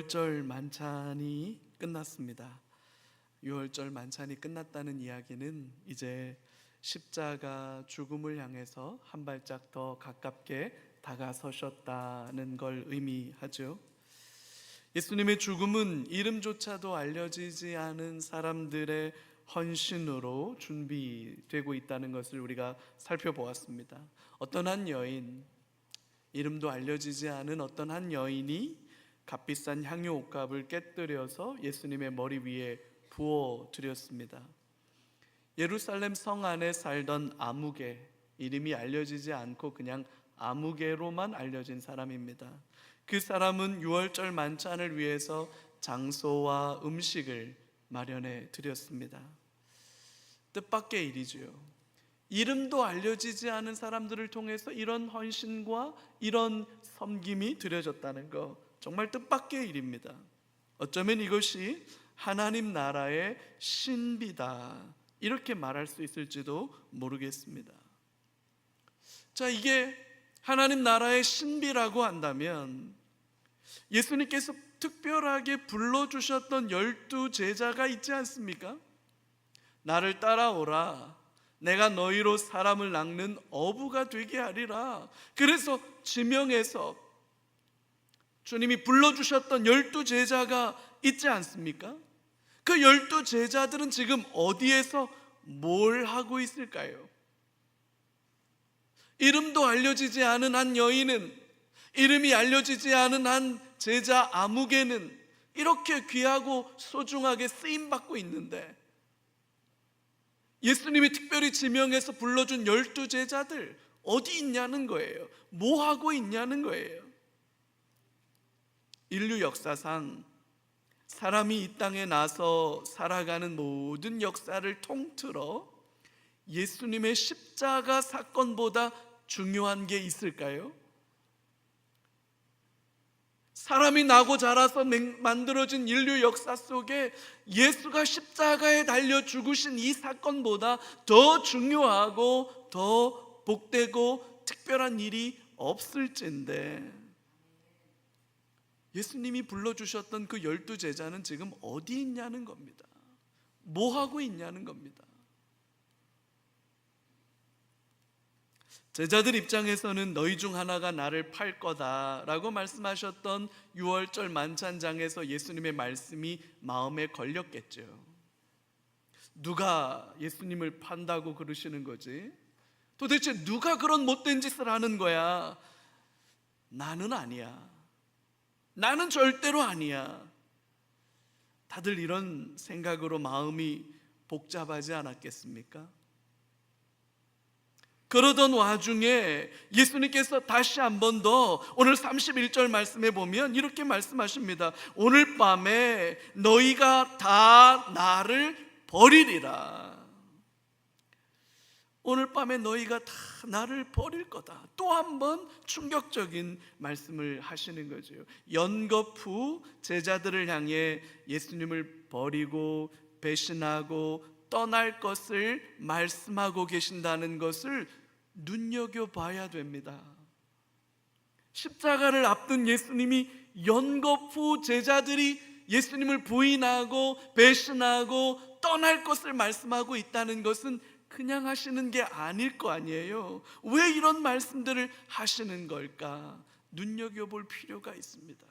유월절 만찬이 끝났습니다. 유월절 만찬이 끝났다는 이야기는 이제 십자가 죽음을 향해서 한 발짝 더 가깝게 다가서셨다는 걸 의미하죠. 예수님의 죽음은 이름조차도 알려지지 않은 사람들의 헌신으로 준비되고 있다는 것을 우리가 살펴보았습니다. 어떤 한 여인, 이름도 알려지지 않은 어떤 한 여인이 값비싼 향유 옥합을 깨뜨려서 예수님의 머리 위에 부어 드렸습니다. 예루살렘 성 안에 살던 아무개, 이름이 알려지지 않고 그냥 아무개로만 알려진 사람입니다. 그 사람은 유월절 만찬을 위해서 장소와 음식을 마련해 드렸습니다. 뜻밖의 일이지요. 이름도 알려지지 않은 사람들을 통해서 이런 헌신과 이런 섬김이 드려졌다는 것, 정말 뜻밖의 일입니다. 어쩌면 이것이 하나님 나라의 신비다, 이렇게 말할 수 있을지도 모르겠습니다. 자, 이게 하나님 나라의 신비라고 한다면 예수님께서 특별하게 불러주셨던 12 제자가 있지 않습니까? 나를 따라오라, 내가 너희로 사람을 낚는 어부가 되게 하리라. 그래서 지명해서 주님이 불러주셨던 12 제자가 있지 않습니까? 그 12 제자들은 지금 어디에서 뭘 하고 있을까요? 이름도 알려지지 않은 한 여인은, 이름이 알려지지 않은 한 제자 아무개는 이렇게 귀하고 소중하게 쓰임받고 있는데, 예수님이 특별히 지명해서 불러준 12 제자들 어디 있냐는 거예요. 뭐 하고 있냐는 거예요. 인류 역사상 사람이 이 땅에 나서 살아가는 모든 역사를 통틀어 예수님의 십자가 사건보다 중요한 게 있을까요? 사람이 나고 자라서 만들어진 인류 역사 속에 예수가 십자가에 달려 죽으신 이 사건보다 더 중요하고 더 복되고 특별한 일이 없을진데, 예수님이 불러주셨던 그 12 제자는 지금 어디 있냐는 겁니다. 뭐 하고 있냐는 겁니다. 제자들 입장에서는 너희 중 하나가 나를 팔 거다라고 말씀하셨던 유월절 만찬장에서 예수님의 말씀이 마음에 걸렸겠죠. 누가 예수님을 판다고 그러시는 거지? 도대체 누가 그런 못된 짓을 하는 거야? 나는 아니야. 나는 절대로 아니야. 다들 이런 생각으로 마음이 복잡하지 않았겠습니까? 그러던 와중에 예수님께서 다시 한 번 더 오늘 31절 말씀에 보면 이렇게 말씀하십니다. 오늘 밤에 너희가 다 나를 버리리라. 오늘 밤에 너희가 다 나를 버릴 거다. 또 한 번 충격적인 말씀을 하시는 거죠. 연거푸 제자들을 향해 예수님을 버리고 배신하고 떠날 것을 말씀하고 계신다는 것을 눈여겨봐야 됩니다. 십자가를 앞둔 예수님이 연거푸 제자들이 예수님을 부인하고 배신하고 떠날 것을 말씀하고 있다는 것은 그냥 하시는 게 아닐 거 아니에요. 왜 이런 말씀들을 하시는 걸까? 눈여겨볼 필요가 있습니다.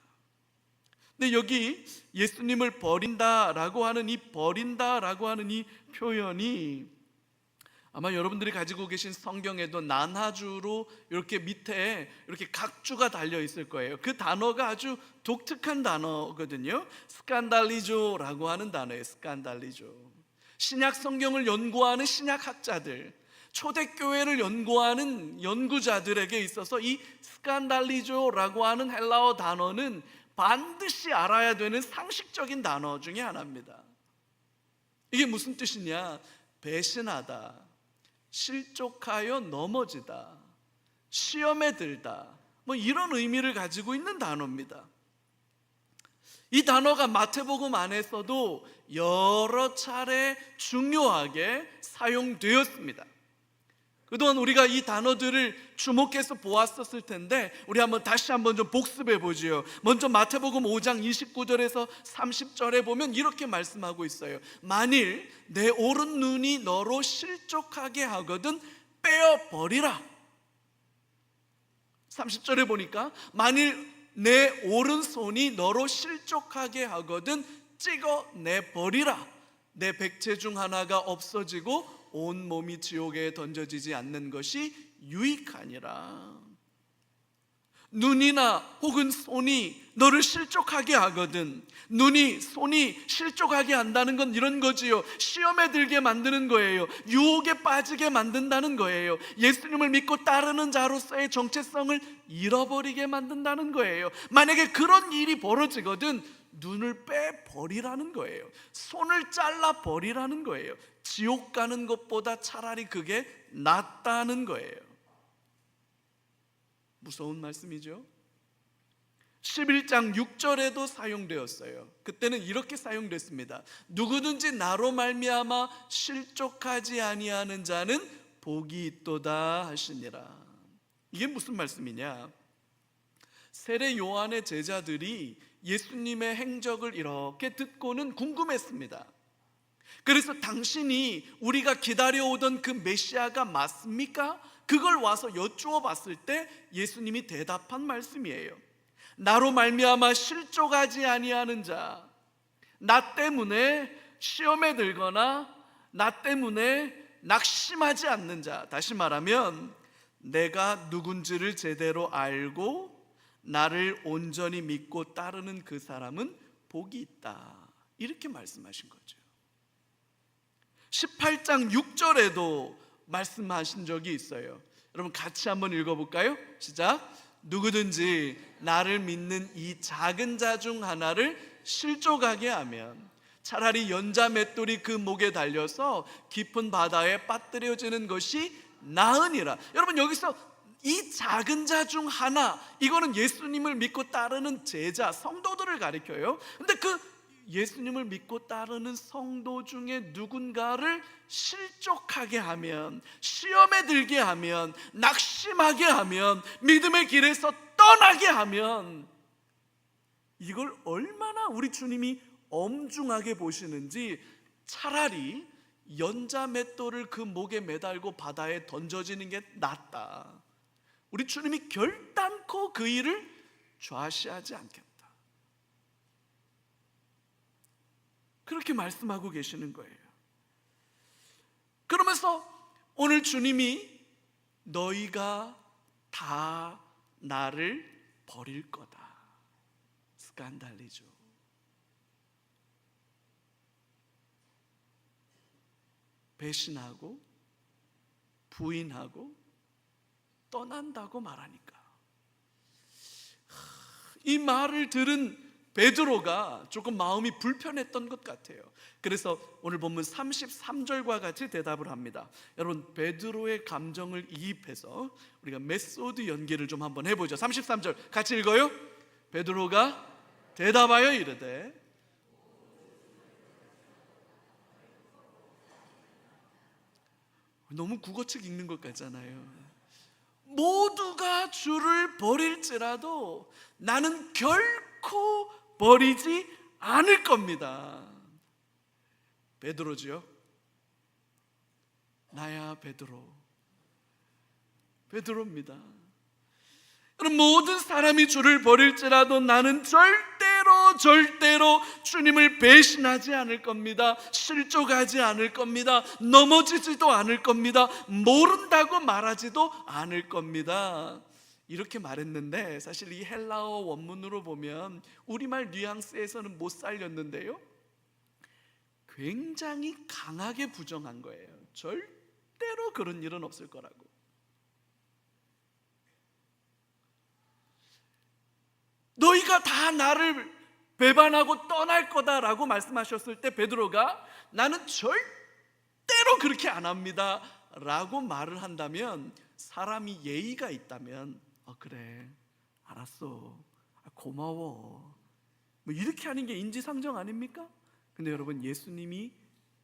근데 여기 예수님을 버린다라고 하는 이 표현이 아마 여러분들이 가지고 계신 성경에도 난하주로 이렇게 밑에 이렇게 각주가 달려 있을 거예요. 그 단어가 아주 독특한 단어거든요. 스칸달리조라고 하는 단어예요. 스칸달리조. 신약 성경을 연구하는 신약학자들, 초대교회를 연구하는 연구자들에게 있어서 이 스칸달리조라고 하는 헬라어 단어는 반드시 알아야 되는 상식적인 단어 중에 하나입니다. 이게 무슨 뜻이냐? 배신하다, 실족하여 넘어지다, 시험에 들다, 뭐 이런 의미를 가지고 있는 단어입니다. 이 단어가 마태복음 안에서도 여러 차례 중요하게 사용되었습니다. 그동안 우리가 이 단어들을 주목해서 보았었을 텐데 우리 다시 한번 좀 복습해 보지요. 먼저 마태복음 5장 29절에서 30절에 보면 이렇게 말씀하고 있어요. 만일 내 오른 눈이 너로 실족하게 하거든 빼어버리라. 30절에 보니까 만일 내 오른손이 너로 실족하게 하거든 찍어내버리라. 내 백체 중 하나가 없어지고 온 몸이 지옥에 던져지지 않는 것이 유익하니라. 눈이나 혹은 손이 너를 실족하게 하거든, 눈이 손이 실족하게 한다는 건 이런 거지요. 시험에 들게 만드는 거예요. 유혹에 빠지게 만든다는 거예요. 예수님을 믿고 따르는 자로서의 정체성을 잃어버리게 만든다는 거예요. 만약에 그런 일이 벌어지거든 눈을 빼버리라는 거예요. 손을 잘라버리라는 거예요. 지옥 가는 것보다 차라리 그게 낫다는 거예요. 무서운 말씀이죠. 11장 6절에도 사용되었어요. 그때는 이렇게 사용됐습니다. 누구든지 나로 말미암아 실족하지 아니하는 자는 복이 있도다 하시니라. 이게 무슨 말씀이냐? 세례 요한의 제자들이 예수님의 행적을 이렇게 듣고는 궁금했습니다. 그래서 당신이 우리가 기다려오던 그 메시아가 맞습니까? 그걸 와서 여쭈어 봤을 때 예수님이 대답한 말씀이에요. 나로 말미암아 실족하지 아니하는 자, 나 때문에 시험에 들거나 나 때문에 낙심하지 않는 자, 다시 말하면 내가 누군지를 제대로 알고 나를 온전히 믿고 따르는 그 사람은 복이 있다, 이렇게 말씀하신 거죠. 18장 6절에도 말씀하신 적이 있어요. 여러분 같이 한번 읽어볼까요? 시작. 누구든지 나를 믿는 이 작은 자 중 하나를 실족하게 하면 차라리 연자 맷돌이 그 목에 달려서 깊은 바다에 빠뜨려지는 것이 나으니라. 여러분 여기서 이 작은 자 중 하나, 이거는 예수님을 믿고 따르는 제자, 성도들을 가리켜요. 근데 그 예수님을 믿고 따르는 성도 중에 누군가를 실족하게 하면, 시험에 들게 하면, 낙심하게 하면, 믿음의 길에서 떠나게 하면, 이걸 얼마나 우리 주님이 엄중하게 보시는지, 차라리 연자 맷돌을 그 목에 매달고 바다에 던져지는 게 낫다. 우리 주님이 결단코 그 일을 좌시하지 않겠다, 그렇게 말씀하고 계시는 거예요. 그러면서 오늘 주님이 너희가 다 나를 버릴 거다, 스칸달리죠. 배신하고 부인하고 떠난다고 말하니까 이 말을 들은 베드로가 조금 마음이 불편했던 것 같아요. 그래서 오늘 본문 33절과 같이 대답을 합니다. 여러분 베드로의 감정을 이입해서 우리가 메소드 연기를 좀 한번 해보죠. 33절 같이 읽어요. 베드로가 대답하여 이르되, 너무 국어책 읽는 것 같잖아요. 모두가 주를 버릴지라도 나는 결코 버리지 않을 겁니다. 베드로지요? 나야 베드로입니다. 여러분 모든 사람이 주를 버릴지라도 나는 절대로 주님을 배신하지 않을 겁니다. 실족하지 않을 겁니다. 넘어지지도 않을 겁니다. 모른다고 말하지도 않을 겁니다. 이렇게 말했는데 사실 이 헬라어 원문으로 보면 우리말 뉘앙스에서는 못 살렸는데요, 굉장히 강하게 부정한 거예요. 절대로 그런 일은 없을 거라고. 너희가 다 나를 배반하고 떠날 거다라고 말씀하셨을 때 베드로가 나는 절대로 그렇게 안 합니다 라고 말을 한다면, 사람이 예의가 있다면 그래 알았어, 고마워, 뭐 이렇게 하는 게 인지상정 아닙니까? 근데 여러분 예수님이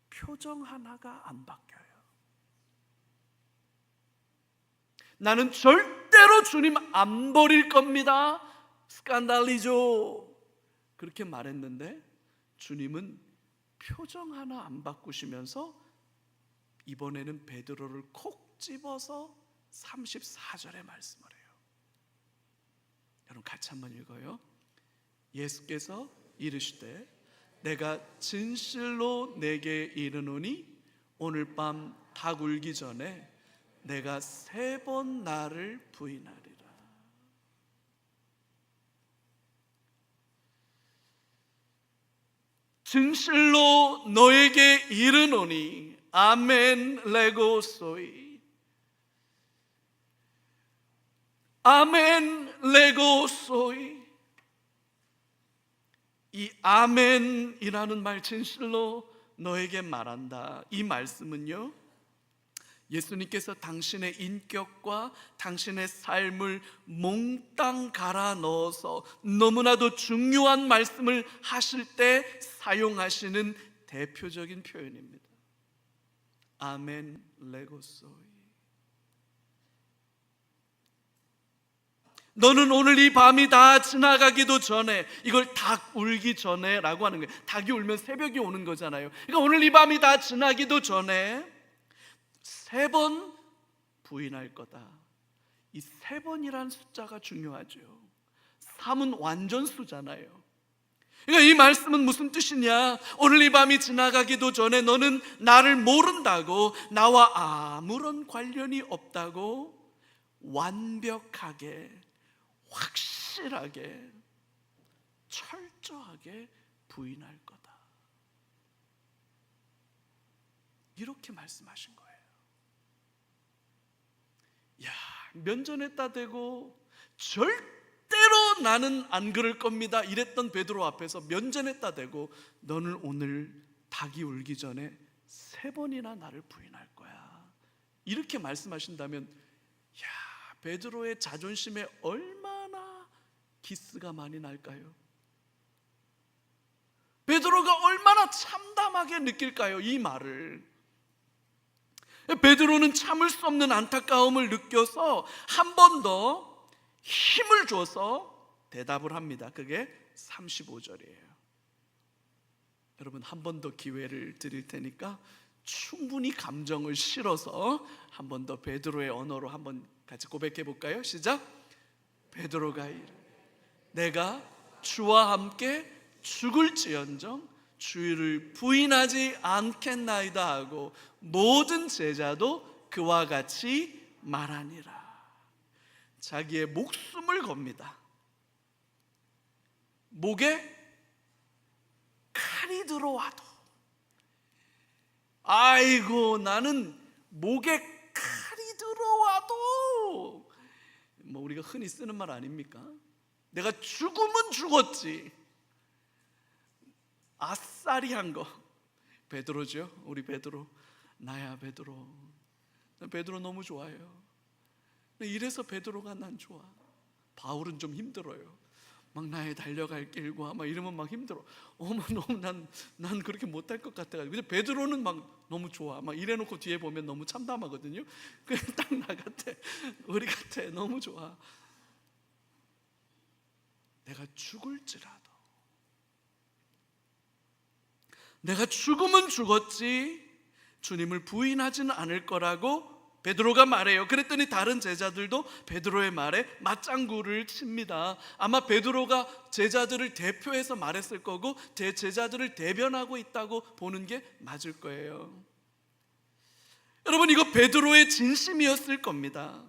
표정 하나가 안 바뀌어요. 나는 절대로 주님 안 버릴 겁니다. 스칸달리죠. 그렇게 말했는데 주님은 표정 하나 안 바꾸시면서 이번에는 베드로를 콕 집어서 34절에 말씀을 해요. 여러분 같이 한번 읽어요. 예수께서 이르시되 내가 진실로 내게 이르노니 오늘 밤 닭 울기 전에 내가 3번 나를 부인하리라. 진실로 너에게 이르노니 아멘 레고소이 아멘 레고소이. 이 아멘이라는 말, 진실로 너에게 말한다, 이 말씀은요, 예수님께서 당신의 인격과 당신의 삶을 몽땅 갈아 넣어서 너무나도 중요한 말씀을 하실 때 사용하시는 대표적인 표현입니다. 아멘 레고소이. 너는 오늘 이 밤이 다 지나가기도 전에, 이걸 닭 울기 전에 라고 하는 거예요. 닭이 울면 새벽이 오는 거잖아요. 그러니까 오늘 이 밤이 다 지나기도 전에 3번 부인할 거다. 이 3번이란 숫자가 중요하죠. 3은 완전수잖아요. 그러니까 이 말씀은 무슨 뜻이냐, 오늘 이 밤이 지나가기도 전에 너는 나를 모른다고, 나와 아무런 관련이 없다고 완벽하게, 확실하게, 철저하게 부인할 거다. 이렇게 말씀하신 거예요. 야, 면전에다 대고 절대로 나는 안 그럴 겁니다 이랬던 베드로 앞에서 면전에다 대고 너는 오늘 닭이 울기 전에 3번이나 나를 부인할 거야, 이렇게 말씀하신다면, 야, 베드로의 자존심에 얼마나 기스가 많이 날까요? 베드로가 얼마나 참담하게 느낄까요, 이 말을. 베드로는 참을 수 없는 안타까움을 느껴서 한 번 더 힘을 줘서 대답을 합니다. 그게 35절이에요. 여러분, 한 번 더 기회를 드릴 테니까 충분히 감정을 실어서 한 번 더 베드로의 언어로 한번 같이 고백해 볼까요? 시작. 베드로가 이르되 내가 주와 함께 죽을지언정 주를 부인하지 않겠나이다 하고 모든 제자도 그와 같이 말하니라. 자기의 목숨을 겁니다. 목에 칼이 들어와도, 아이고 나는 목에 칼이 들어와도, 뭐 우리가 흔히 쓰는 말 아닙니까? 내가 죽으면 죽었지, 아싸리한 거. 베드로죠, 우리 베드로. 나야 베드로. 나 베드로 너무 좋아해요. 이래서 베드로가 난 좋아. 바울은 좀 힘들어요. 막 나의 달려갈 길과 막 이러면 막 힘들어. 어머, 너무 난 그렇게 못할 것 같아가지고. 근데 베드로는 막 너무 좋아. 막 이래놓고 뒤에 보면 너무 참담하거든요. 그냥 딱 나 같아, 우리 같아. 너무 좋아. 내가 죽을지라도, 내가 죽으면 죽었지 주님을 부인하지는 않을 거라고 베드로가 말해요. 그랬더니 다른 제자들도 베드로의 말에 맞장구를 칩니다. 아마 베드로가 제자들을 대표해서 말했을 거고 제자들을 대변하고 있다고 보는 게 맞을 거예요. 여러분, 이거 베드로의 진심이었을 겁니다.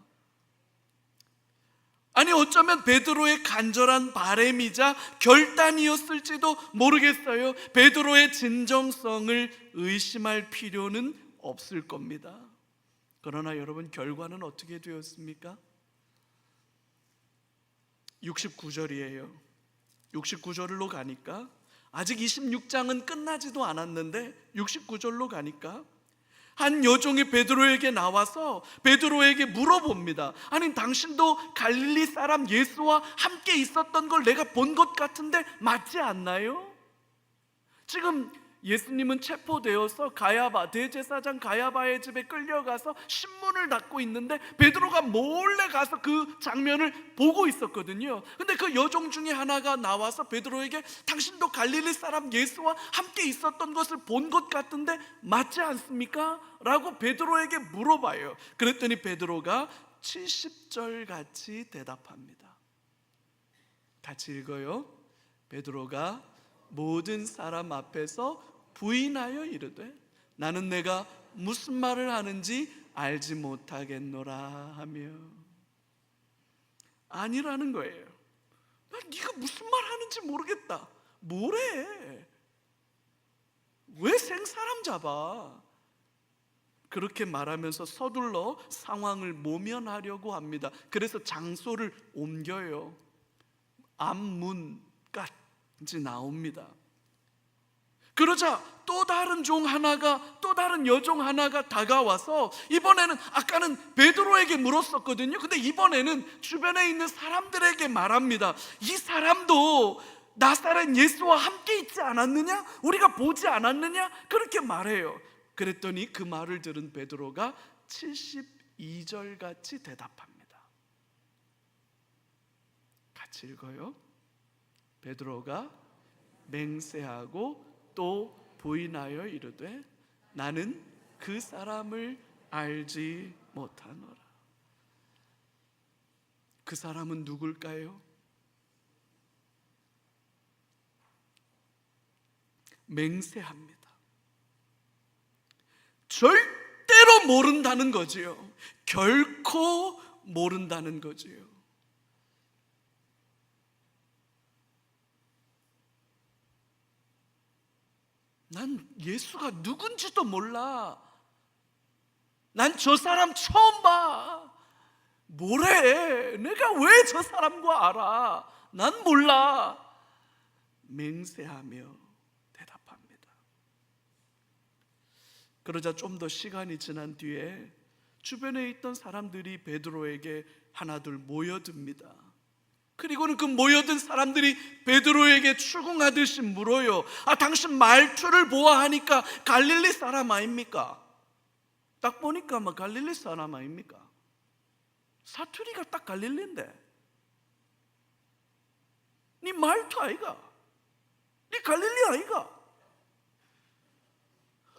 아니, 어쩌면 베드로의 간절한 바램이자 결단이었을지도 모르겠어요. 베드로의 진정성을 의심할 필요는 없을 겁니다. 그러나 여러분, 결과는 어떻게 되었습니까? 69절이에요. 69절로 가니까, 아직 26장은 끝나지도 않았는데 69절로 가니까 한 여종이 베드로에게 나와서 베드로에게 물어봅니다. 아니, 당신도 갈릴리 사람 예수와 함께 있었던 걸 내가 본 것 같은데 맞지 않나요? 지금 예수님은 체포되어서 가야바, 대제사장 가야바의 집에 끌려가서 신문을 닫고 있는데 베드로가 몰래 가서 그 장면을 보고 있었거든요. 근데 그 여종 중에 하나가 나와서 베드로에게 당신도 갈릴리 사람 예수와 함께 있었던 것을 본 것 같은데 맞지 않습니까? 라고 베드로에게 물어봐요. 그랬더니 베드로가 70절 같이 대답합니다. 같이 읽어요. 베드로가 모든 사람 앞에서 부인하여 이르되 나는 내가 무슨 말을 하는지 알지 못하겠노라 하며. 아니라는 거예요. 난 네가 무슨 말 하는지 모르겠다. 뭐래? 왜 생사람 잡아? 그렇게 말하면서 서둘러 상황을 모면하려고 합니다. 그래서 장소를 옮겨요. 앞문까지 나옵니다. 그러자 또 다른 종 하나가, 또 다른 여종 하나가 다가와서 이번에는 아까는 베드로에게 물었었거든요. 근데 이번에는 주변에 있는 사람들에게 말합니다. 이 사람도 나사렛 예수와 함께 있지 않았느냐? 우리가 보지 않았느냐? 그렇게 말해요. 그랬더니 그 말을 들은 베드로가 72절 같이 대답합니다. 같이 읽어요. 베드로가 맹세하고 또 부인하여 이르되 나는 그 사람을 알지 못하노라. 그 사람은 누굴까요? 맹세합니다. 절대로 모른다는 거지요. 결코 모른다는 거지요. 난 예수가 누군지도 몰라. 난 저 사람 처음 봐. 뭐래? 내가 왜 저 사람과 알아? 난 몰라. 맹세하며 대답합니다. 그러자 좀 더 시간이 지난 뒤에 주변에 있던 사람들이 베드로에게 하나둘 모여듭니다. 그리고는 그 모여든 사람들이 베드로에게 추궁하듯이 물어요. 당신 말투를 보아하니까 갈릴리 사람 아닙니까? 딱 보니까 갈릴리 사람 아닙니까? 사투리가 딱 갈릴리인데 네 말투 아이가? 네 갈릴리 아이가?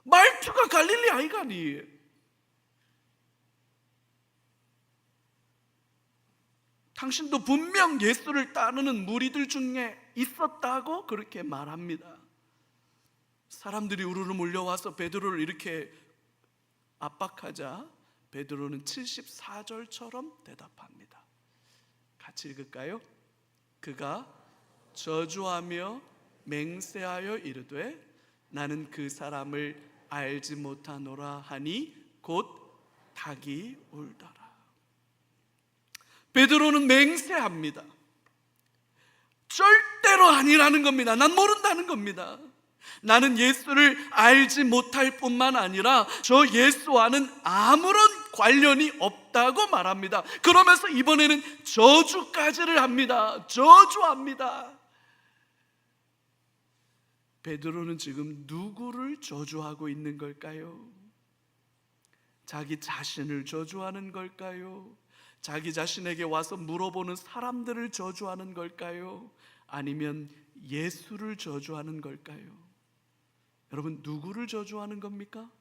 말투가 갈릴리 아이가? 네 당신도 분명 예수를 따르는 무리들 중에 있었다고 그렇게 말합니다. 사람들이 우르르 몰려와서 베드로를 이렇게 압박하자 베드로는 74절처럼 대답합니다. 같이 읽을까요? 그가 저주하며 맹세하여 이르되 나는 그 사람을 알지 못하노라 하니 곧 닭이 울더라. 베드로는 맹세합니다. 절대로 아니라는 겁니다. 난 모른다는 겁니다. 나는 예수를 알지 못할 뿐만 아니라 저 예수와는 아무런 관련이 없다고 말합니다. 그러면서 이번에는 저주까지를 합니다. 저주합니다. 베드로는 지금 누구를 저주하고 있는 걸까요? 자기 자신을 저주하는 걸까요? 자기 자신에게 와서 물어보는 사람들을 저주하는 걸까요? 아니면 예수를 저주하는 걸까요? 여러분, 누구를 저주하는 겁니까?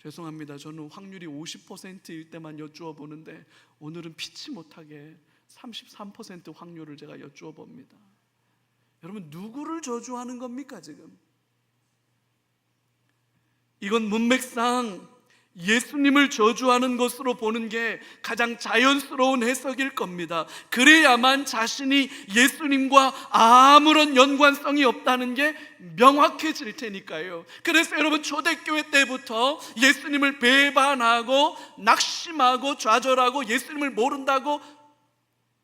죄송합니다. 저는 확률이 50%일 때만 여쭈어 보는데 오늘은 피치 못하게 33% 확률을 제가 여쭈어 봅니다. 여러분, 누구를 저주하는 겁니까 지금? 이건 문맥상 예수님을 저주하는 것으로 보는 게 가장 자연스러운 해석일 겁니다. 그래야만 자신이 예수님과 아무런 연관성이 없다는 게 명확해질 테니까요. 그래서 여러분, 초대교회 때부터 예수님을 배반하고 낙심하고 좌절하고 예수님을 모른다고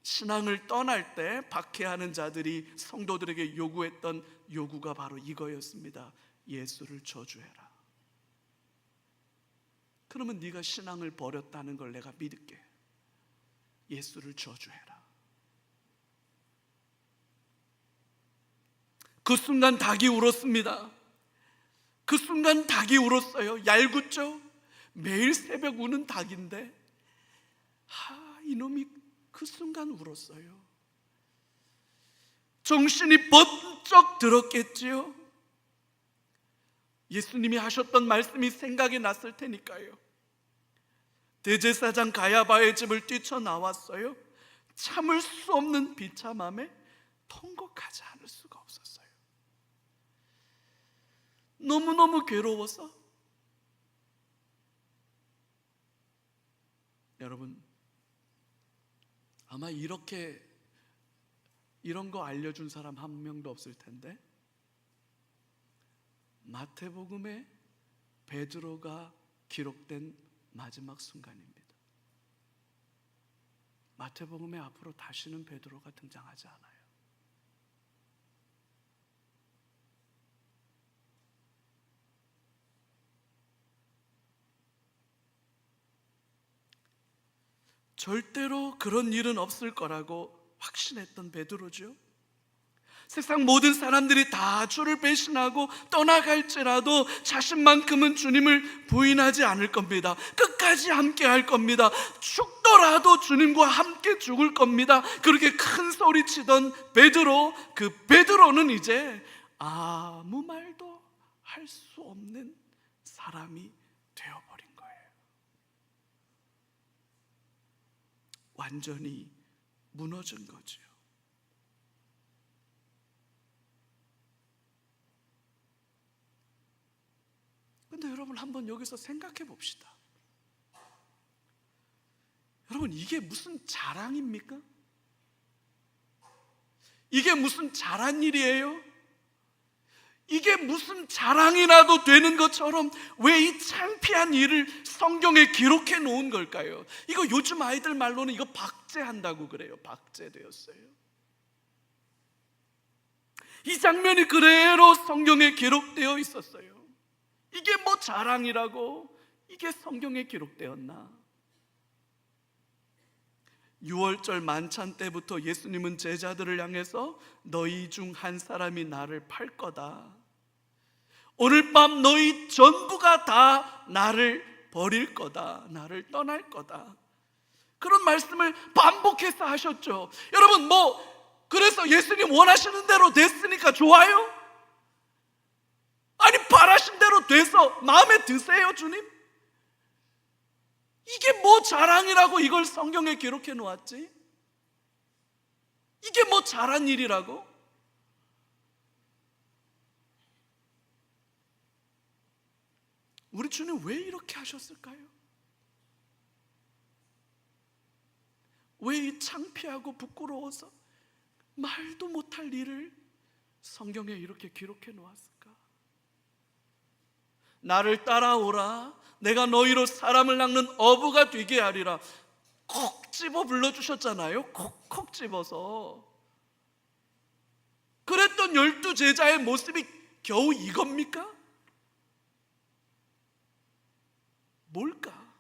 신앙을 떠날 때 박해하는 자들이 성도들에게 요구했던 요구가 바로 이거였습니다. 예수를 저주해라. 그러면 네가 신앙을 버렸다는 걸 내가 믿을게. 예수를 저주해라. 그 순간 닭이 울었습니다. 그 순간 닭이 울었어요. 얄궂죠? 매일 새벽 우는 닭인데 이놈이 그 순간 울었어요. 정신이 번쩍 들었겠지요. 예수님이 하셨던 말씀이 생각이 났을 테니까요. 대제사장 가야바의 집을 뛰쳐나왔어요. 참을 수 없는 비참함에 통곡하지 않을 수가 없었어요. 너무너무 괴로워서. 여러분, 아마 이런 거 알려준 사람 한 명도 없을 텐데, 마태복음에 베드로가 기록된 마지막 순간입니다. 마태복음에 앞으로 다시는 베드로가 등장하지 않아요. 절대로 그런 일은 없을 거라고 확신했던 베드로죠. 세상 모든 사람들이 다 주를 배신하고 떠나갈지라도 자신만큼은 주님을 부인하지 않을 겁니다. 끝까지 함께 할 겁니다. 죽더라도 주님과 함께 죽을 겁니다. 그렇게 큰 소리 치던 베드로, 그 베드로는 이제 아무 말도 할 수 없는 사람이 되어버린 거예요. 완전히 무너진 거죠. 근데 여러분, 한번 여기서 생각해 봅시다. 여러분, 이게 무슨 자랑입니까? 이게 무슨 잘한 일이에요? 이게 무슨 자랑이라도 되는 것처럼 왜 이 창피한 일을 성경에 기록해 놓은 걸까요? 이거 요즘 아이들 말로는 이거 박제한다고 그래요. 박제되었어요. 이 장면이 그대로 성경에 기록되어 있었어요. 이게 뭐 자랑이라고? 이게 성경에 기록되었나? 유월절 만찬 때부터 예수님은 제자들을 향해서 너희 중 한 사람이 나를 팔 거다. 오늘 밤 너희 전부가 다 나를 버릴 거다. 나를 떠날 거다. 그런 말씀을 반복해서 하셨죠. 여러분, 그래서 예수님 원하시는 대로 됐으니까 좋아요? 아니, 바라신 대로 돼서 마음에 드세요, 주님? 이게 뭐 자랑이라고 이걸 성경에 기록해 놓았지? 이게 뭐 잘한 일이라고? 우리 주님 왜 이렇게 하셨을까요? 왜 이 창피하고 부끄러워서 말도 못할 일을 성경에 이렇게 기록해 놓았을까? 나를 따라오라. 내가 너희로 사람을 낚는 어부가 되게 하리라. 콕 집어 불러주셨잖아요. 콕콕 집어서. 그랬던 12 제자의 모습이 겨우 이겁니까? 뭘까?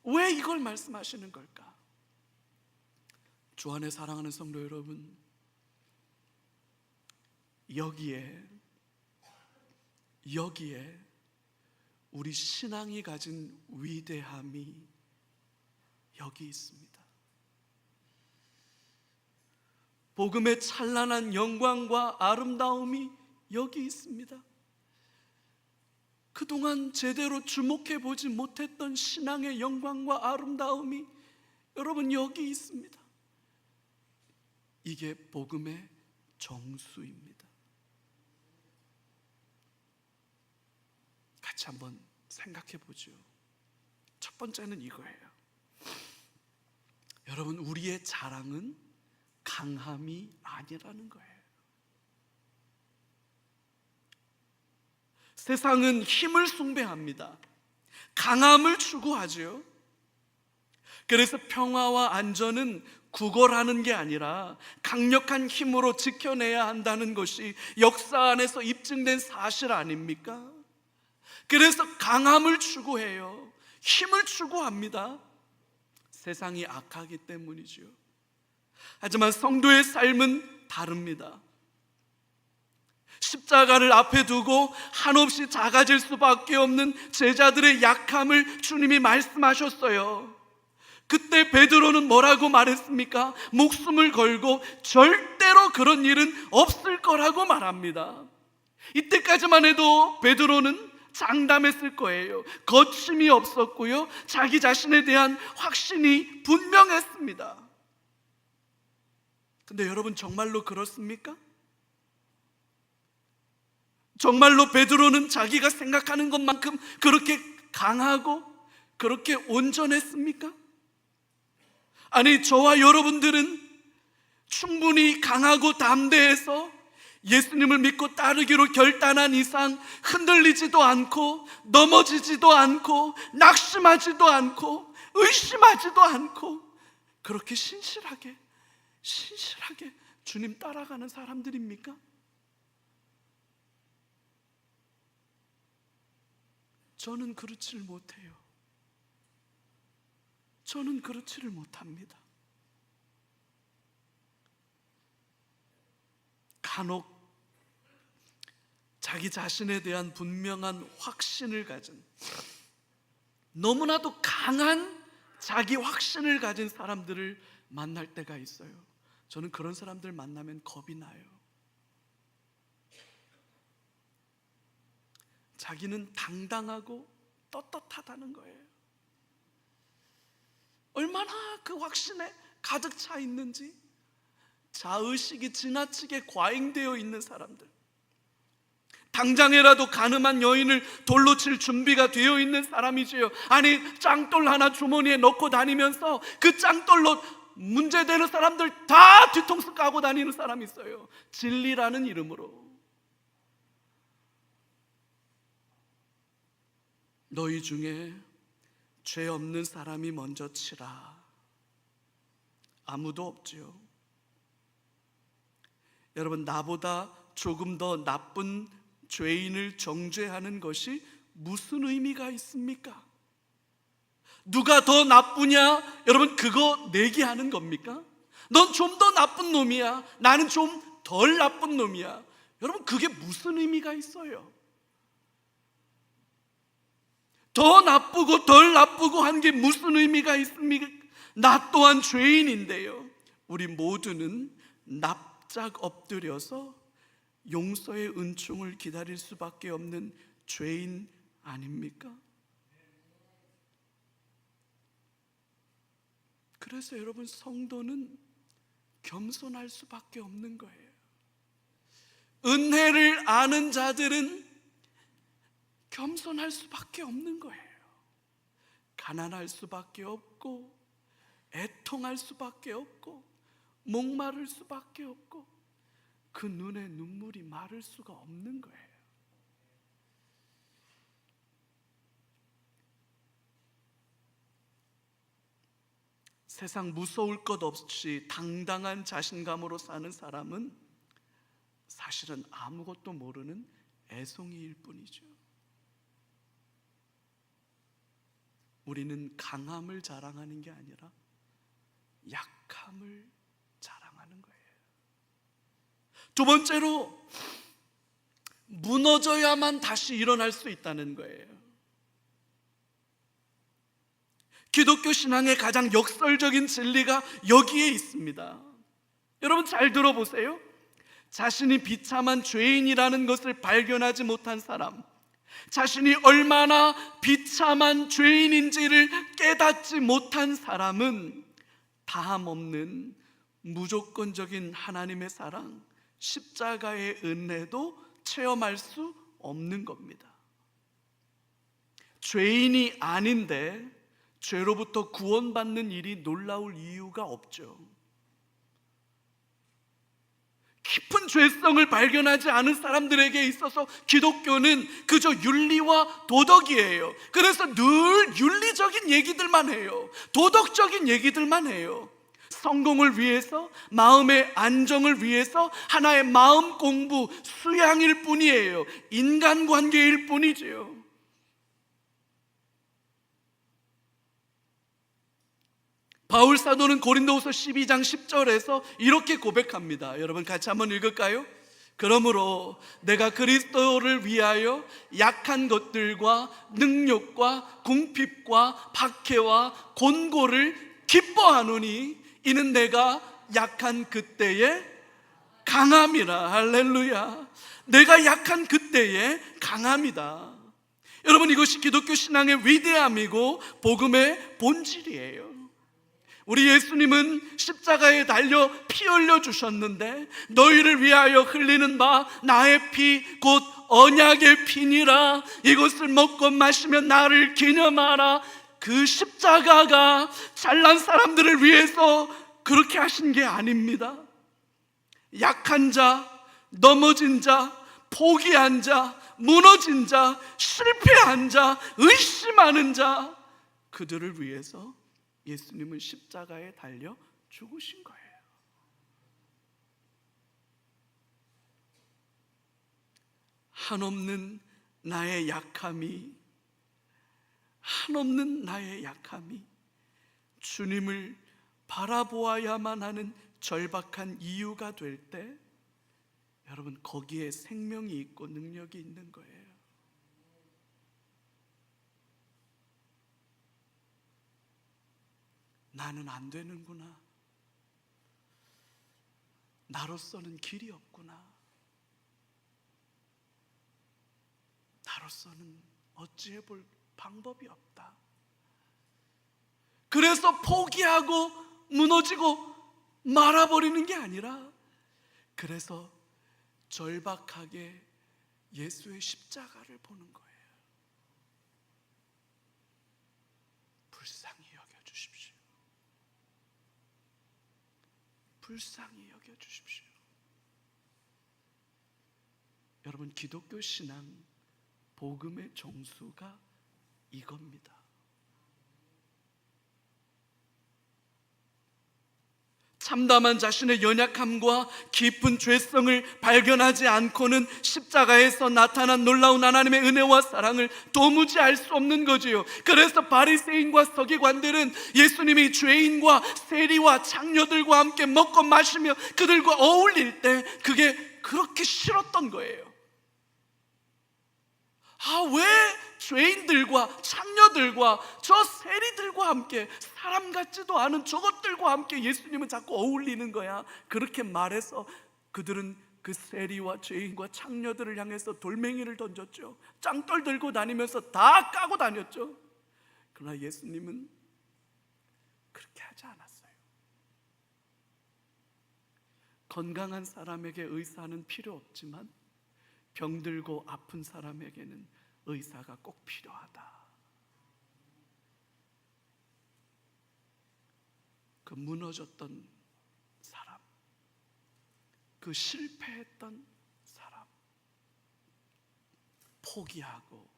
왜 이걸 말씀하시는 걸까? 주 안에 사랑하는 성도 여러분, 여기에 우리 신앙이 가진 위대함이 여기 있습니다. 복음의 찬란한 영광과 아름다움이 여기 있습니다. 그동안 제대로 주목해 보지 못했던 신앙의 영광과 아름다움이 여러분 여기 있습니다. 이게 복음의 정수입니다. 같이 한번 생각해 보죠. 첫 번째는 이거예요. 여러분, 우리의 자랑은 강함이 아니라는 거예요. 세상은 힘을 숭배합니다. 강함을 추구하죠. 그래서 평화와 안전은 구걸하는 게 아니라 강력한 힘으로 지켜내야 한다는 것이 역사 안에서 입증된 사실 아닙니까? 그래서 강함을 추구해요. 힘을 추구합니다. 세상이 악하기 때문이죠. 하지만 성도의 삶은 다릅니다. 십자가를 앞에 두고 한없이 작아질 수밖에 없는 제자들의 약함을 주님이 말씀하셨어요. 그때 베드로는 뭐라고 말했습니까? 목숨을 걸고 절대로 그런 일은 없을 거라고 말합니다. 이때까지만 해도 베드로는 장담했을 거예요. 거침이 없었고요, 자기 자신에 대한 확신이 분명했습니다. 근데 여러분, 정말로 그렇습니까? 정말로 베드로는 자기가 생각하는 것만큼 그렇게 강하고 그렇게 온전했습니까? 아니, 저와 여러분들은 충분히 강하고 담대해서 예수님을 믿고 따르기로 결단한 이상 흔들리지도 않고 넘어지지도 않고 낙심하지도 않고 의심하지도 않고 그렇게 신실하게 주님 따라가는 사람들입니까? 저는 그렇지를 못해요. 저는 그렇지를 못합니다. 간혹 자기 자신에 대한 분명한 확신을 가진, 너무나도 강한 자기 확신을 가진 사람들을 만날 때가 있어요. 저는 그런 사람들 만나면 겁이 나요. 자기는 당당하고 떳떳하다는 거예요. 얼마나 그 확신에 가득 차 있는지, 자의식이 지나치게 과잉되어 있는 사람들, 당장이라도 가늠한 여인을 돌로 칠 준비가 되어 있는 사람이지요. 아니, 짱돌 하나 주머니에 넣고 다니면서 그 짱돌로 문제되는 사람들 다 뒤통수 까고 다니는 사람이 있어요. 진리라는 이름으로. 너희 중에 죄 없는 사람이 먼저 치라. 아무도 없지요. 여러분, 나보다 조금 더 나쁜 죄인을 정죄하는 것이 무슨 의미가 있습니까? 누가 더 나쁘냐? 여러분, 그거 내기하는 겁니까? 넌 좀 더 나쁜 놈이야, 나는 좀 덜 나쁜 놈이야. 여러분, 그게 무슨 의미가 있어요? 더 나쁘고 덜 나쁘고 한 게 무슨 의미가 있습니까? 나 또한 죄인인데요, 우리 모두는 납작 엎드려서 용서의 은총을 기다릴 수밖에 없는 죄인 아닙니까? 그래서 여러분, 성도는 겸손할 수밖에 없는 거예요. 은혜를 아는 자들은 겸손할 수밖에 없는 거예요. 가난할 수밖에 없고, 애통할 수밖에 없고, 목마를 수밖에 없고, 그 눈에 눈물이 마를 수가 없는 거예요. 세상 무서울 것 없이 당당한 자신감으로 사는 사람은 사실은 아무것도 모르는 애송이일 뿐이죠. 우리는 강함을 자랑하는 게 아니라 약함을 자랑하는 거예요. 두 번째로, 무너져야만 다시 일어날 수 있다는 거예요. 기독교 신앙의 가장 역설적인 진리가 여기에 있습니다. 여러분, 잘 들어보세요. 자신이 비참한 죄인이라는 것을 발견하지 못한 사람, 자신이 얼마나 비참한 죄인인지를 깨닫지 못한 사람은 다함없는 무조건적인 하나님의 사랑, 십자가의 은혜도 체험할 수 없는 겁니다. 죄인이 아닌데 죄로부터 구원받는 일이 놀라울 이유가 없죠. 깊은 죄성을 발견하지 않은 사람들에게 있어서 기독교는 그저 윤리와 도덕이에요. 그래서 늘 윤리적인 얘기들만 해요. 도덕적인 얘기들만 해요. 성공을 위해서, 마음의 안정을 위해서 하나의 마음 공부, 수양일 뿐이에요. 인간관계일 뿐이지요. 바울 사도는 고린도후서 12장 10절에서 이렇게 고백합니다. 여러분, 같이 한번 읽을까요? 그러므로 내가 그리스도를 위하여 약한 것들과 능욕과 궁핍과 박해와 곤고를 기뻐하노니 이는 내가 약한 그때에 강함이라. 할렐루야. 내가 약한 그때에 강함이다. 여러분, 이것이 기독교 신앙의 위대함이고 복음의 본질이에요. 우리 예수님은 십자가에 달려 피 흘려 주셨는데 너희를 위하여 흘리는 바 나의 피 곧 언약의 피니라. 이것을 먹고 마시면 나를 기념하라. 그 십자가가 잘난 사람들을 위해서 그렇게 하신 게 아닙니다. 약한 자, 넘어진 자, 포기한 자, 무너진 자, 실패한 자, 의심하는 자, 그들을 위해서 예수님은 십자가에 달려 죽으신 거예요. 한없는 나의 약함이, 한없는 나의 약함이 주님을 바라보아야만 하는 절박한 이유가 될 때, 여러분, 거기에 생명이 있고 능력이 있는 거예요. 나는 안 되는구나. 나로서는 길이 없구나. 나로서는 어찌해 볼 방법이 없다. 그래서 포기하고 무너지고 말아버리는 게 아니라, 그래서 절박하게 예수의 십자가를 보는 거예요. 불쌍히 여겨주십시오. 불쌍히 여겨주십시오. 여러분, 기독교 신앙 복음의 정수가 이겁니다. 참담한 자신의 연약함과 깊은 죄성을 발견하지 않고는 십자가에서 나타난 놀라운 하나님의 은혜와 사랑을 도무지 알 수 없는 거지요. 그래서 바리새인과 서기관들은 예수님이 죄인과 세리와 창녀들과 함께 먹고 마시며 그들과 어울릴 때 그게 그렇게 싫었던 거예요. 왜 죄인들과 창녀들과 저 세리들과 함께, 사람 같지도 않은 저것들과 함께 예수님은 자꾸 어울리는 거야? 그렇게 말해서 그들은 그 세리와 죄인과 창녀들을 향해서 돌멩이를 던졌죠. 짱돌 들고 다니면서 다 까고 다녔죠. 그러나 예수님은 그렇게 하지 않았어요. 건강한 사람에게 의사는 필요 없지만 병들고 아픈 사람에게는 의사가 꼭 필요하다. 그 무너졌던 사람, 그 실패했던 사람, 포기하고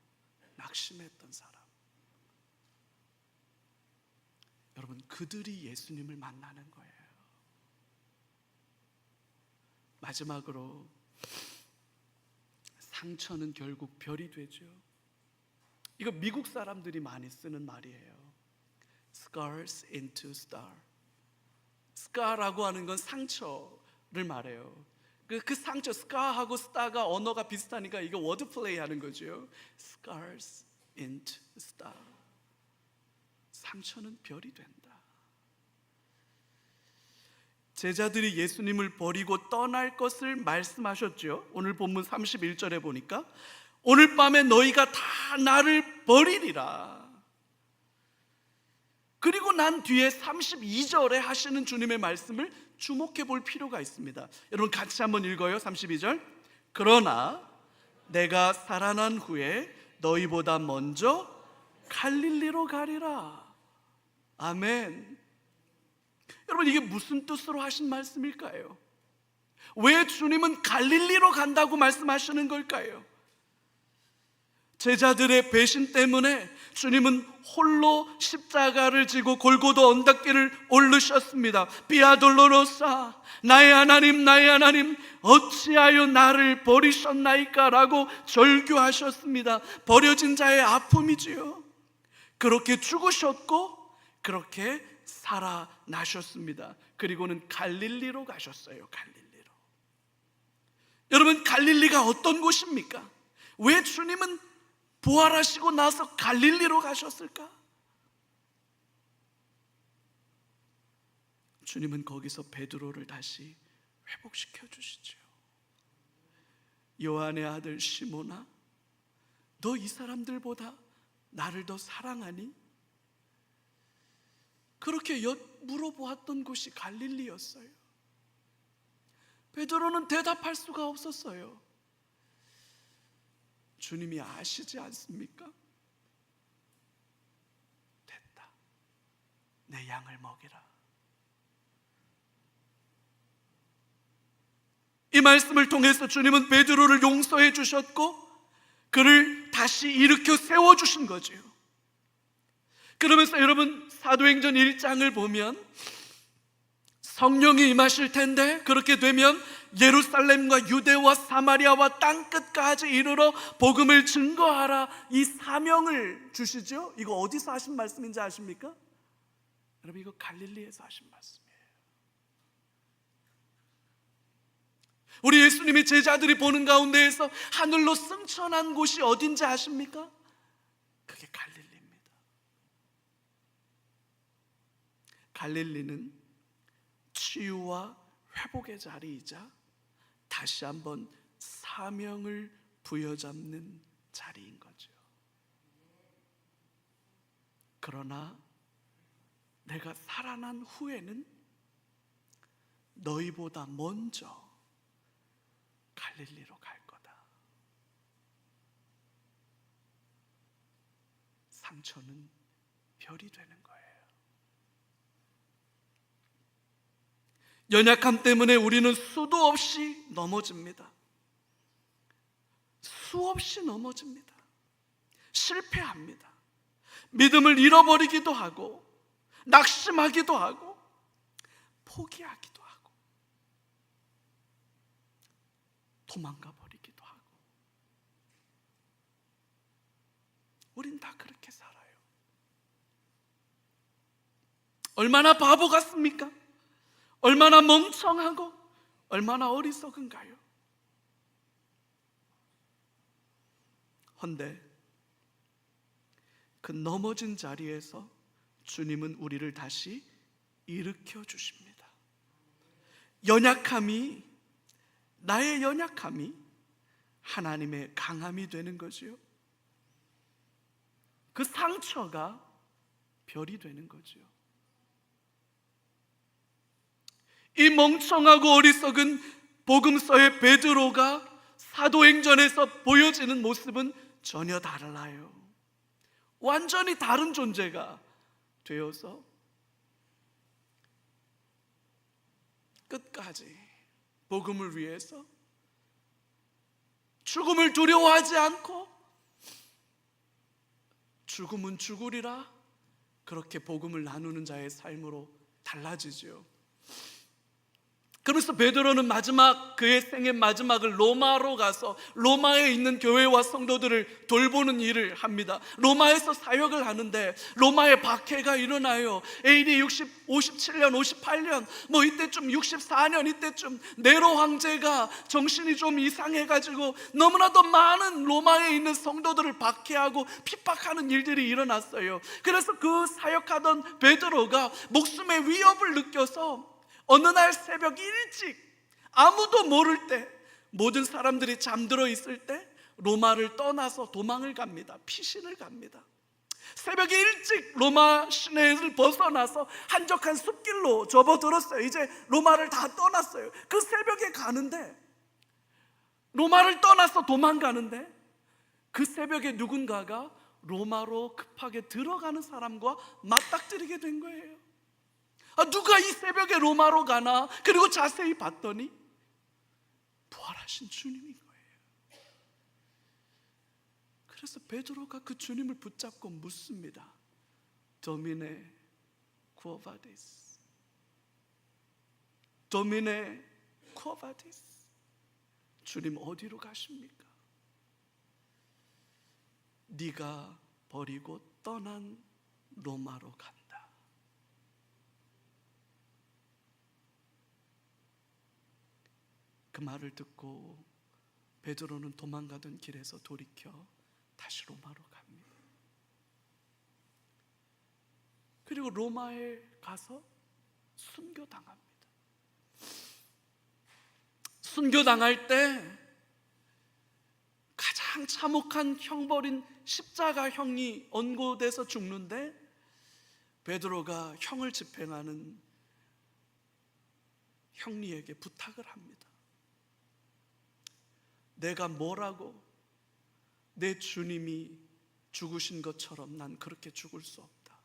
낙심했던 사람, 여러분, 그들이 예수님을 만나는 거예요. 마지막으로, 상처는 결국 별이 되죠. 이거 미국 사람들이 많이 쓰는 말이에요. Scars into star. scar라고 하는 건 상처를 말해요. 그 상처, scar하고 star가 언어가 비슷하니까 이거 워드 플레이 하는 거죠. Scars into star. 상처는 별이 된다. 제자들이 예수님을 버리고 떠날 것을 말씀하셨죠. 오늘 본문 31절에 보니까 오늘 밤에 너희가 다 나를 버리리라. 그리고 난 뒤에 32절에 하시는 주님의 말씀을 주목해 볼 필요가 있습니다. 여러분 같이 한번 읽어요. 32절. 그러나 내가 살아난 후에 너희보다 먼저 갈릴리로 가리라. 아멘. 여러분, 이게 무슨 뜻으로 하신 말씀일까요? 왜 주님은 갈릴리로 간다고 말씀하시는 걸까요? 제자들의 배신 때문에 주님은 홀로 십자가를 지고 골고다 언덕길을 오르셨습니다. 비아돌로로사, 나의 하나님, 나의 하나님, 어찌하여 나를 버리셨나이까? 라고 절규하셨습니다. 버려진 자의 아픔이지요. 그렇게 죽으셨고 그렇게 살아나셨습니다. 그리고는 갈릴리로 가셨어요. 갈릴리로. 여러분, 갈릴리가 어떤 곳입니까? 왜 주님은 부활하시고 나서 갈릴리로 가셨을까? 주님은 거기서 베드로를 다시 회복시켜 주시죠. 요한의 아들 시몬아, 너 이 사람들보다 나를 더 사랑하니? 그렇게 물어보았던 곳이 갈릴리였어요. 베드로는 대답할 수가 없었어요. 주님이 아시지 않습니까? 됐다, 내 양을 먹이라. 이 말씀을 통해서 주님은 베드로를 용서해 주셨고 그를 다시 일으켜 세워주신 거죠. 그러면서 여러분, 사도행전 1장을 보면 성령이 임하실 텐데, 그렇게 되면 예루살렘과 유대와 사마리아와 땅끝까지 이르러 복음을 증거하라, 이 사명을 주시죠. 이거 어디서 하신 말씀인지 아십니까? 여러분, 이거 갈릴리에서 하신 말씀이에요. 우리 예수님이 제자들이 보는 가운데에서 하늘로 승천한 곳이 어딘지 아십니까? 그게 갈릴리입니다. 갈릴리는 치유와 회복의 자리이자 다시 한번 사명을 부여잡는 자리인 거죠. 그러나 내가 살아난 후에는 너희보다 먼저 갈릴리로 갈 거다. 상처는 별이 되는 거예요. 연약함 때문에 우리는 수도 없이 넘어집니다. 수없이 넘어집니다. 실패합니다. 믿음을 잃어버리기도 하고, 낙심하기도 하고, 포기하기도 하고, 도망가 버리기도 하고. 우린 다 그렇게 살아요. 얼마나 바보 같습니까? 얼마나 멍청하고 얼마나 어리석은가요? 헌데 그 넘어진 자리에서 주님은 우리를 다시 일으켜 주십니다. 나의 연약함이 하나님의 강함이 되는 거지요. 그 상처가 별이 되는 거지요. 이 멍청하고 어리석은 복음서의 베드로가 사도행전에서 보여지는 모습은 전혀 달라요. 완전히 다른 존재가 되어서 끝까지 복음을 위해서 죽음을 두려워하지 않고 죽음은 죽으리라, 그렇게 복음을 나누는 자의 삶으로 달라지죠. 그래서 베드로는 그의 생의 마지막을 로마로 가서 로마에 있는 교회와 성도들을 돌보는 일을 합니다. 로마에서 사역을 하는데 로마에 박해가 일어나요. AD 57년, 58년 이때쯤, 64년 이때쯤 네로 황제가 정신이 좀 이상해가지고 너무나도 많은 로마에 있는 성도들을 박해하고 핍박하는 일들이 일어났어요. 그래서 그 사역하던 베드로가 목숨의 위협을 느껴서 어느 날 새벽 일찍, 아무도 모를 때, 모든 사람들이 잠들어 있을 때 로마를 떠나서 도망을 갑니다. 피신을 갑니다. 새벽에 일찍 로마 시내를 벗어나서 한적한 숲길로 접어들었어요. 이제 로마를 다 떠났어요. 그 새벽에 가는데, 로마를 떠나서 도망가는데, 그 새벽에 누군가가 로마로 급하게 들어가는 사람과 맞닥뜨리게 된 거예요. 누가 이 새벽에 로마로 가나? 그리고 자세히 봤더니 부활하신 주님인 거예요. 그래서 베드로가 그 주님을 붙잡고 묻습니다. 도미네 쿠어바디스, 도미네 쿠어바디스, 주님 어디로 가십니까? 네가 버리고 떠난 로마로 간다. 그 말을 듣고 베드로는 도망가던 길에서 돌이켜 다시 로마로 갑니다. 그리고 로마에 가서 순교당합니다. 순교당할 때 가장 참혹한 형벌인 십자가형이 언고돼서 죽는데, 베드로가 형을 집행하는 형리에게 부탁을 합니다. 내가 뭐라고 내 주님이 죽으신 것처럼 난 그렇게 죽을 수 없다.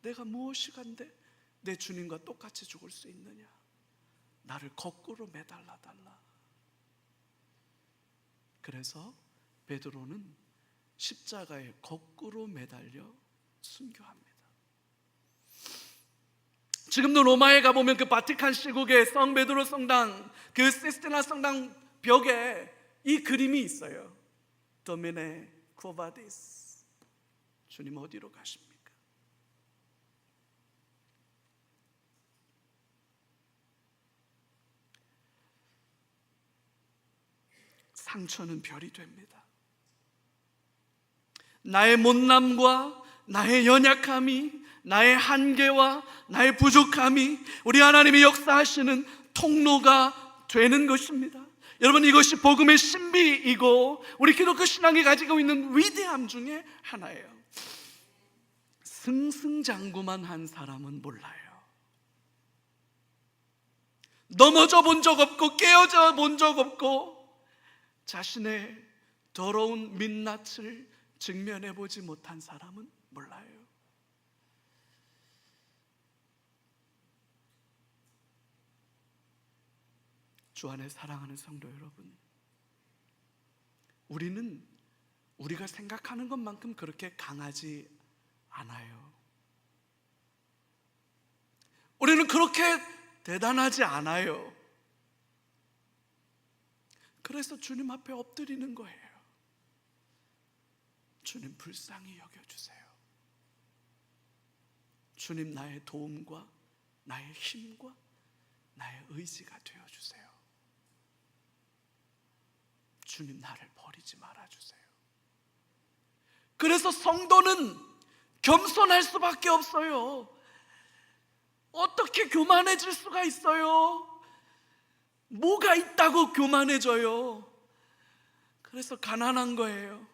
내가 무엇이 간데 내 주님과 똑같이 죽을 수 있느냐? 나를 거꾸로 매달라 달라. 그래서 베드로는 십자가에 거꾸로 매달려 순교합니다. 지금도 로마에 가보면 그 바티칸 시국의 성 베드로 성당, 그 시스티나 성당 벽에 이 그림이 있어요. 도미네 쿠바디스. 주님 어디로 가십니까? 상처는 별이 됩니다. 나의 못남과 나의 연약함이, 나의 한계와 나의 부족함이 우리 하나님이 역사하시는 통로가 되는 것입니다. 여러분, 이것이 복음의 신비이고 우리 기독교 신앙이 가지고 있는 위대함 중에 하나예요. 승승장구만 한 사람은 몰라요. 넘어져 본 적 없고 깨어져 본 적 없고 자신의 더러운 민낯을 직면해 보지 못한 사람은 몰라요. 주 안에 사랑하는 성도 여러분, 우리는 우리가 생각하는 것만큼 그렇게 강하지 않아요. 우리는 그렇게 대단하지 않아요. 그래서 주님 앞에 엎드리는 거예요. 주님, 불쌍히 여겨주세요. 주님, 나의 도움과 나의 힘과 나의 의지가 되어주세요. 주님, 나를 버리지 말아주세요. 그래서 성도는 겸손할 수밖에 없어요. 어떻게 교만해질 수가 있어요? 뭐가 있다고 교만해져요? 그래서 가난한 거예요.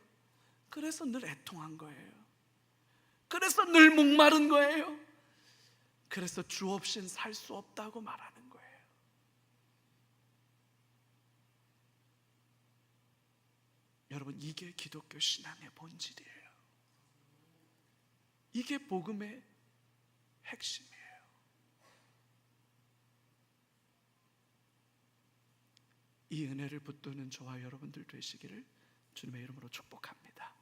그래서 늘 애통한 거예요. 그래서 늘 목마른 거예요. 그래서 주 없이는 살 수 없다고 말하는 거예요. 여러분, 이게 기독교 신앙의 본질이에요. 이게 복음의 핵심이에요. 이 은혜를 붙드는 저와 여러분들 되시기를 주님의 이름으로 축복합니다.